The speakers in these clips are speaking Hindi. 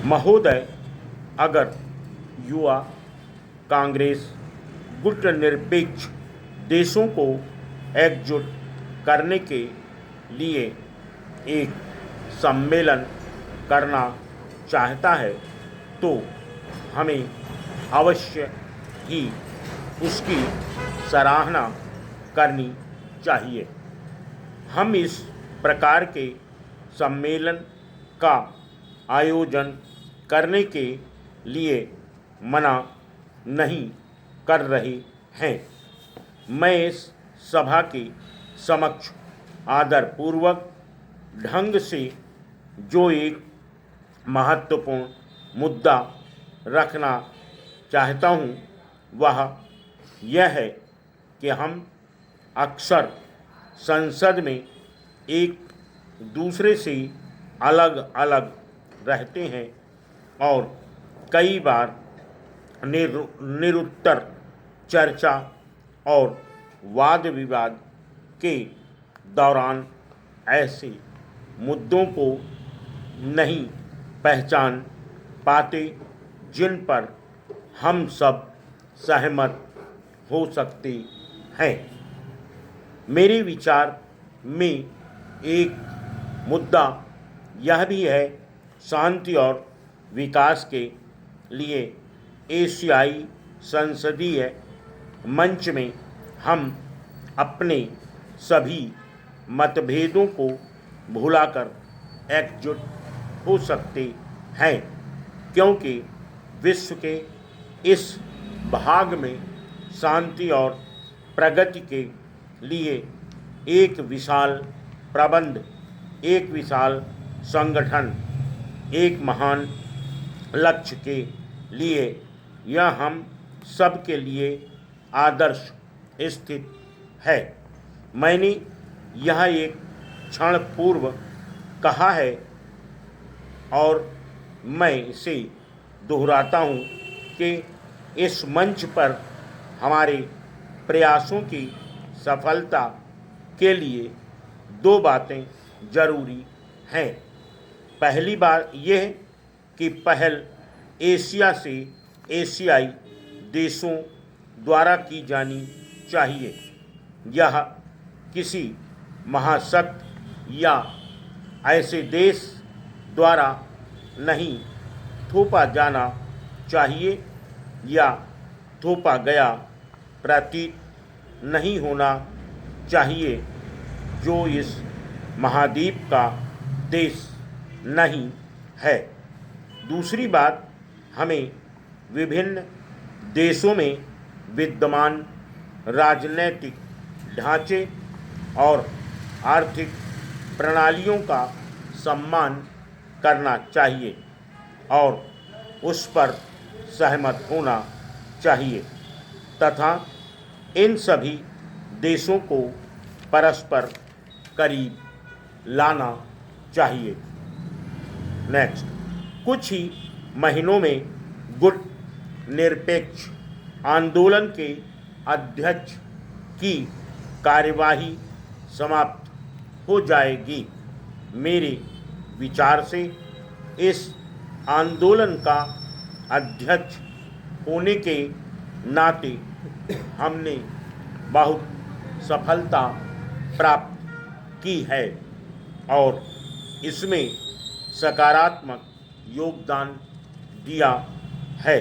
महोदय, अगर युवा कांग्रेस गुटनिरपेक्ष देशों को एकजुट करने के लिए एक सम्मेलन करना चाहता है तो हमें अवश्य ही उसकी सराहना करनी चाहिए। हम इस प्रकार के सम्मेलन का आयोजन करने के लिए मना नहीं कर रहे हैं। मैं इस सभा के समक्ष आदरपूर्वक ढंग से जो एक महत्वपूर्ण मुद्दा रखना चाहता हूँ वह यह है कि हम अक्सर संसद में एक दूसरे से अलग अलग रहते हैं और कई बार निरुत्तर चर्चा और वाद विवाद के दौरान ऐसे मुद्दों को नहीं पहचान पाते जिन पर हम सब सहमत हो सकते हैं। मेरे विचार में एक मुद्दा यह भी है, शांति और विकास के लिए एशियाई संसदीय मंच में हम अपने सभी मतभेदों को भुलाकर एकजुट हो सकते हैं, क्योंकि विश्व के इस भाग में शांति और प्रगति के लिए एक विशाल प्रबंध, एक विशाल संगठन, एक महान लक्ष्य के लिए यह हम सब के लिए आदर्श स्थित है। मैंने यह एक क्षण पूर्व कहा है और मैं इसे दोहराता हूँ कि इस मंच पर हमारे प्रयासों की सफलता के लिए दो बातें जरूरी हैं। पहली बात यह कि पहल एशिया से एशियाई देशों द्वारा की जानी चाहिए। यह किसी महाशक्ति या ऐसे देश द्वारा नहीं थोपा जाना चाहिए या थोपा गया प्रतीत नहीं होना चाहिए जो इस महाद्वीप का देश नहीं है। दूसरी बात, हमें विभिन्न देशों में विद्यमान राजनैतिक ढांचे और आर्थिक प्रणालियों का सम्मान करना चाहिए और उस पर सहमत होना चाहिए तथा इन सभी देशों को परस्पर करीब लाना चाहिए। नेक्स्ट, कुछ ही महीनों में गुट निरपेक्ष आंदोलन के अध्यक्ष की कार्यवाही समाप्त हो जाएगी। मेरे विचार से इस आंदोलन का अध्यक्ष होने के नाते हमने बहुत सफलता प्राप्त की है और इसमें सकारात्मक योगदान दिया है,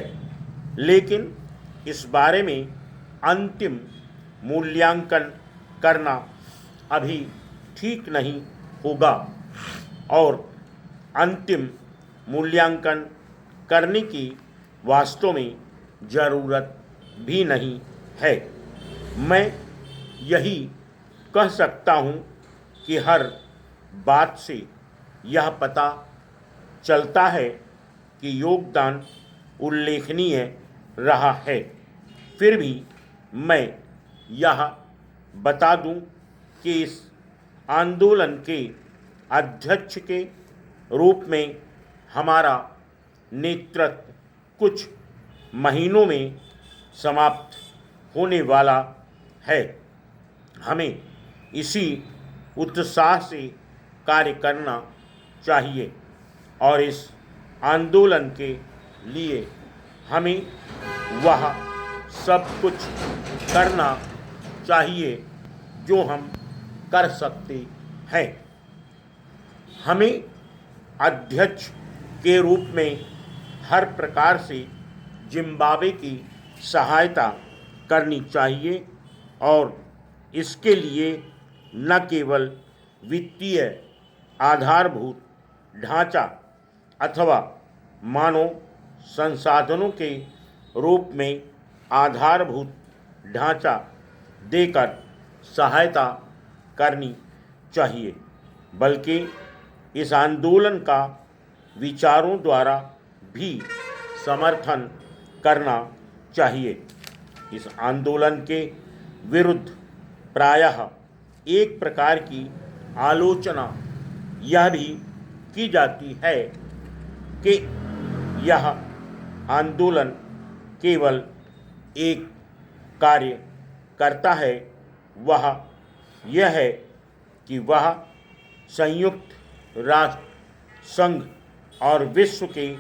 लेकिन इस बारे में अंतिम मूल्यांकन करना अभी ठीक नहीं होगा और अंतिम मूल्यांकन करने की वास्तव में ज़रूरत भी नहीं है। मैं यही कह सकता हूँ कि हर बात से यह पता चलता है कि योगदान उल्लेखनीय रहा है। फिर भी मैं यह बता दूं कि इस आंदोलन के अध्यक्ष के रूप में हमारा नेतृत्व कुछ महीनों में समाप्त होने वाला है। हमें इसी उत्साह से कार्य करना चाहिए और इस आंदोलन के लिए हमें वह सब कुछ करना चाहिए जो हम कर सकते हैं। हमें अध्यक्ष के रूप में हर प्रकार से जिम्बाब्वे की सहायता करनी चाहिए और इसके लिए न केवल वित्तीय आधारभूत ढांचा अथवा मानव संसाधनों के रूप में आधारभूत ढांचा देकर सहायता करनी चाहिए, बल्कि इस आंदोलन का विचारों द्वारा भी समर्थन करना चाहिए। इस आंदोलन के विरुद्ध प्रायः एक प्रकार की आलोचना यह भी की जाती है कि यह आंदोलन केवल एक कार्य करता है, वह यह है कि वह संयुक्त राष्ट्र संघ और विश्व के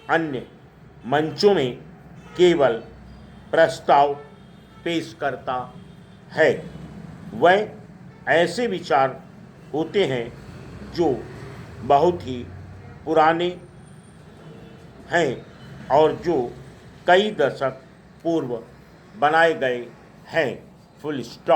अन्य मंचों में केवल प्रस्ताव पेश करता है। वह ऐसे विचार होते हैं जो बहुत ही पुराने हैं और जो कई दशक पूर्व बनाए गए हैं। Full stop.